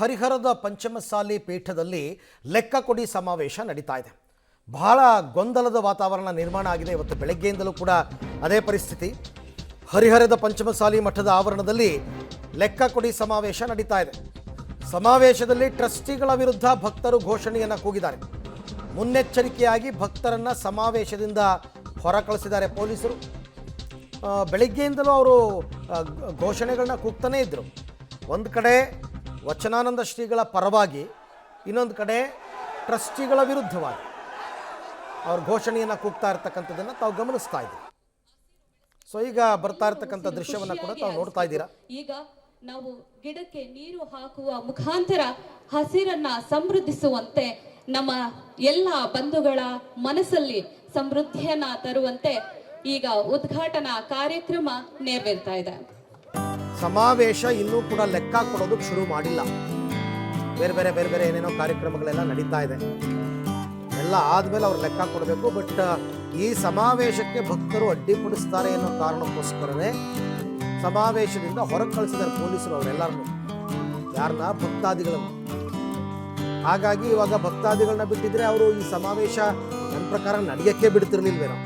ಹರಿಹರದ ಪಂಚಮಸಾಲಿ ಪೀಠದಲ್ಲಿ ಲೆಕ್ಕ ಕೊಡಿ ಸಮಾವೇಶ ನಡೀತಾ ಇದೆ. ಬಹಳ ಗೊಂದಲದ ವಾತಾವರಣ ನಿರ್ಮಾಣ ಆಗಿದೆ. ಇವತ್ತು ಬೆಳಗ್ಗೆಯಿಂದಲೂ ಕೂಡ ಅದೇ ಪರಿಸ್ಥಿತಿ. ಹರಿಹರದ ಪಂಚಮಸಾಲಿ ಮಠದ ಆವರಣದಲ್ಲಿ ಲೆಕ್ಕ ಕೊಡಿ ಸಮಾವೇಶ ನಡೀತಾ ಇದೆ. ಸಮಾವೇಶದಲ್ಲಿ ಟ್ರಸ್ಟಿಗಳ ವಿರುದ್ಧ ಭಕ್ತರು ಘೋಷಣೆಯನ್ನು ಕೂಗಿದ್ದಾರೆ. ಮುನ್ನೆಚ್ಚರಿಕೆಯಾಗಿ ಭಕ್ತರನ್ನು ಸಮಾವೇಶದಿಂದ ಹೊರಕಳಿಸಿದ್ದಾರೆ ಪೊಲೀಸರು. ಬೆಳಗ್ಗೆಯಿಂದಲೂ ಅವರು ಘೋಷಣೆಗಳನ್ನ ಕೂಗ್ತಾನೇ ಇದ್ದರು. ಒಂದು ಕಡೆ ವಚನಾನಂದ ಶ್ರೀಗಳ ಪರವಾಗಿ, ಇನ್ನೊಂದು ಕಡೆ ಟ್ರಸ್ಟಿಗಳ ವಿರುದ್ಧವಾಗಿ ಅವ್ರ ಘೋಷಣೆಯನ್ನು ಕೂಗ್ತಾ ಇರ್ತಕ್ಕಂಥದ್ದನ್ನು ತಾವು ಗಮನಿಸ್ತಾ ಇದ್ದೀವಿ. ಸೊ ಈಗ ಬರ್ತಾ ಇರ್ತಕ್ಕಂಥ ದೃಶ್ಯವನ್ನು ಕೂಡ ತಾವು ನೋಡ್ತಾ ಇದ್ದೀರಾ. ಈಗ ನಾವು ಗಿಡಕ್ಕೆ ನೀರು ಹಾಕುವ ಮುಖಾಂತರ ಹಸಿರನ್ನ ಸಮೃದ್ಧಿಸುವಂತೆ, ನಮ್ಮ ಎಲ್ಲ ಬಂಧುಗಳ ಮನಸ್ಸಲ್ಲಿ ಸಮೃದ್ಧಿಯನ್ನ ತರುವಂತೆ ಈಗ ಉದ್ಘಾಟನಾ ಕಾರ್ಯಕ್ರಮ ನೆರವೇರ್ತಾ ಇದೆ. ಸಮಾವೇಶ ಇನ್ನೂ ಕೂಡ ಲೆಕ್ಕ ಕೊಡೋದಕ್ಕೆ ಶುರು ಮಾಡಿಲ್ಲ. ಬೇರೆ ಬೇರೆ ಏನೇನೋ ಕಾರ್ಯಕ್ರಮಗಳೆಲ್ಲ ನಡೀತಾ ಇದೆ. ಎಲ್ಲ ಆದಮೇಲೆ ಅವ್ರು ಲೆಕ್ಕ ಕೊಡಬೇಕು. ಬಟ್ ಈ ಸಮಾವೇಶಕ್ಕೆ ಭಕ್ತರು ಅಡ್ಡಿಪಡಿಸ್ತಾರೆ ಅನ್ನೋ ಕಾರಣಕ್ಕೋಸ್ಕರನೇ ಸಮಾವೇಶದಿಂದ ಹೊರಗೆ ಕಳಿಸಿದ್ದಾರೆ ಪೊಲೀಸರು ಅವರೆಲ್ಲರನ್ನು, ಯಾರನ್ನ, ಭಕ್ತಾದಿಗಳನ್ನು. ಹಾಗಾಗಿ ಇವಾಗ ಭಕ್ತಾದಿಗಳನ್ನ ಬಿಟ್ಟಿದ್ರೆ ಅವರು ಈ ಸಮಾವೇಶ ನನ್ನ ಪ್ರಕಾರ ನಡೆಯಕ್ಕೆ ಬಿಡ್ತಿರ್ಲಿಲ್ವೇನೋ.